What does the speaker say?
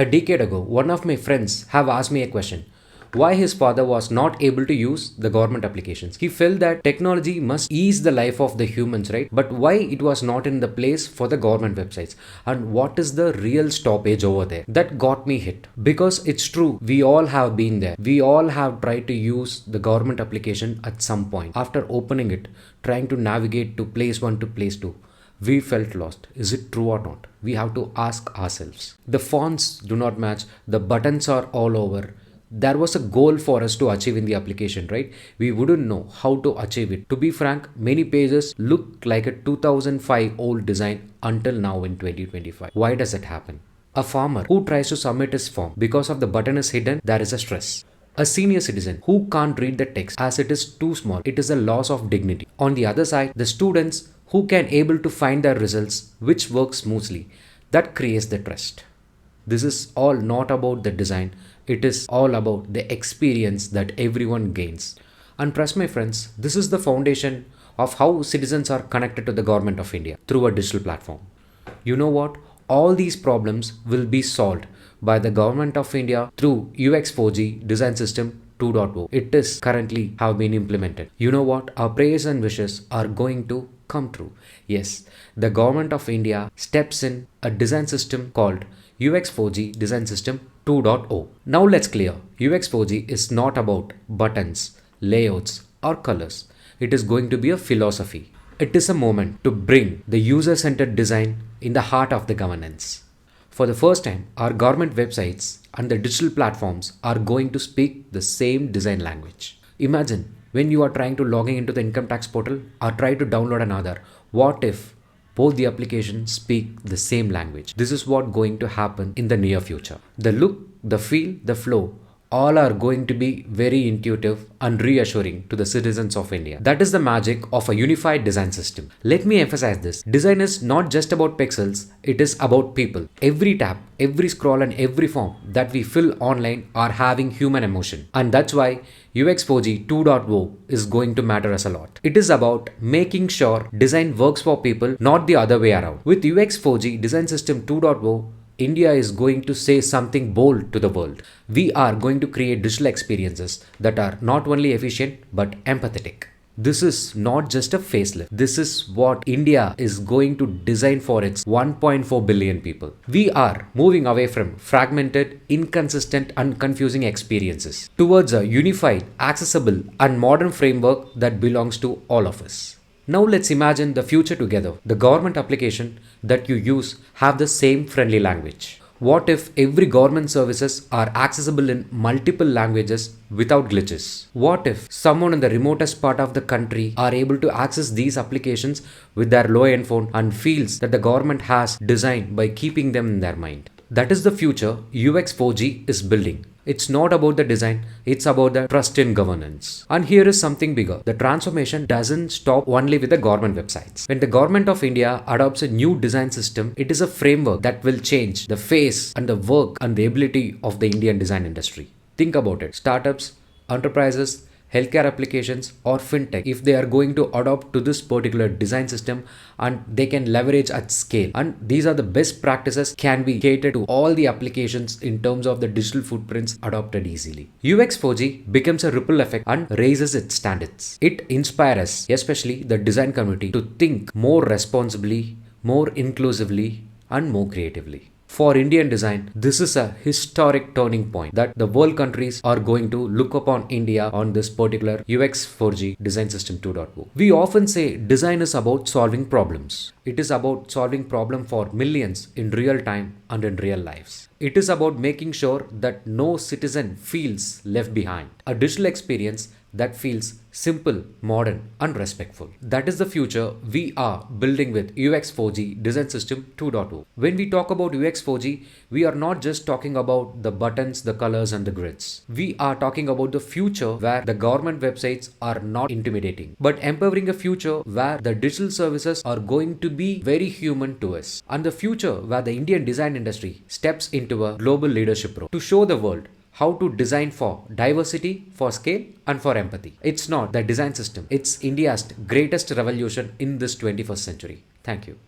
A decade ago, one of my friends have asked me a question. Why his father was not able to use the government applications. He felt that technology must ease the life of the humans, right? But why it was not in the place for the government websites? And what is the real stoppage over there? That got me hit. Because it's true, we all have been there. We all have tried to use the government application at some point. After opening it, trying to navigate to place 1 to place 2. We felt lost. Is it true or not? We have to ask ourselves. The fonts do not match. The buttons are all over. There was a goal for us to achieve in the application, right? We wouldn't know how to achieve it. To be frank, many pages look like a 2005 old design until now in 2025. Why does it happen? A farmer who tries to submit his form, because of the button is hidden, there is a stress. A senior citizen who can't read the text as it is too small, it is a loss of dignity. On the other side, the students who can able to find their results which work smoothly, that creates the trust. This is all not about the design, it is all about the experience that everyone gains. And trust my friends, this is the foundation of how citizens are connected to the government of India through a digital platform. You know what? All these problems will be solved by the government of India through UX4G design system 2.0. It is currently have been implemented. You know what? Our prayers and wishes are going to come true. Yes, the government of India steps in a design system called UX4G design system 2.0. Now let's clear. UX4G is not about buttons, layouts or colors. It is going to be a philosophy. It is a moment to bring the user-centered design in the heart of the governance. For the first time, our government websites and the digital platforms are going to speak the same design language. Imagine when you are trying to log into the income tax portal or try to download another. What if both the applications speak the same language? This is what going to happen in the near future. The look, the feel, the flow, all are going to be very intuitive and reassuring to the citizens of India. That is the magic of a unified design system. Let me emphasize this. Design is not just about pixels, it is about people. Every tap, every scroll and every form that we fill online are having human emotion. And that's why UX4G 2.0 is going to matter us a lot. It is about making sure design works for people, not the other way around. With UX4G design system 2.0, India is going to say something bold to the world. We are going to create digital experiences that are not only efficient but empathetic. This is not just a facelift. This is what India is going to design for its 1.4 billion people. We are moving away from fragmented, inconsistent and confusing experiences towards a unified, accessible and modern framework that belongs to all of us. Now let's imagine the future together. The government application that you use have the same friendly language. What if every government services are accessible in multiple languages without glitches? What if someone in the remotest part of the country are able to access these applications with their low-end phone and feels that the government has designed by keeping them in their mind? That is the future UX4G is building. It's not about the design, it's about the trust in governance. And here is something bigger. The transformation doesn't stop only with the government websites. When the government of India adopts a new design system, it is a framework that will change the face and the work and the ability of the Indian design industry. Think about it. Startups, enterprises, healthcare applications or fintech, if they are going to adopt to this particular design system and they can leverage at scale, and these are the best practices can be catered to all the applications in terms of the digital footprints adopted easily. UX4G becomes a ripple effect and raises its standards. It inspires us, especially the design community, to think more responsibly, more inclusively and more creatively. For Indian design, this is a historic turning point that the world countries are going to look upon India on this particular UX4G design system 2.0. We often say design is about solving problems. It is about solving problems for millions in real time and in real lives. It is about making sure that no citizen feels left behind. A digital experience that feels simple, modern and respectful. That is the future we are building with UX4G design system 2.0. When we talk about UX4G, we are not just talking about the buttons, the colors and the grids. We are talking about the future where the government websites are not intimidating, but empowering a future where the digital services are going to be very human to us, and the future where the Indian design industry steps into a global leadership role to show the world how to design for diversity, for scale and for empathy. It's not the design system, it's India's greatest revolution in this 21st century. Thank you.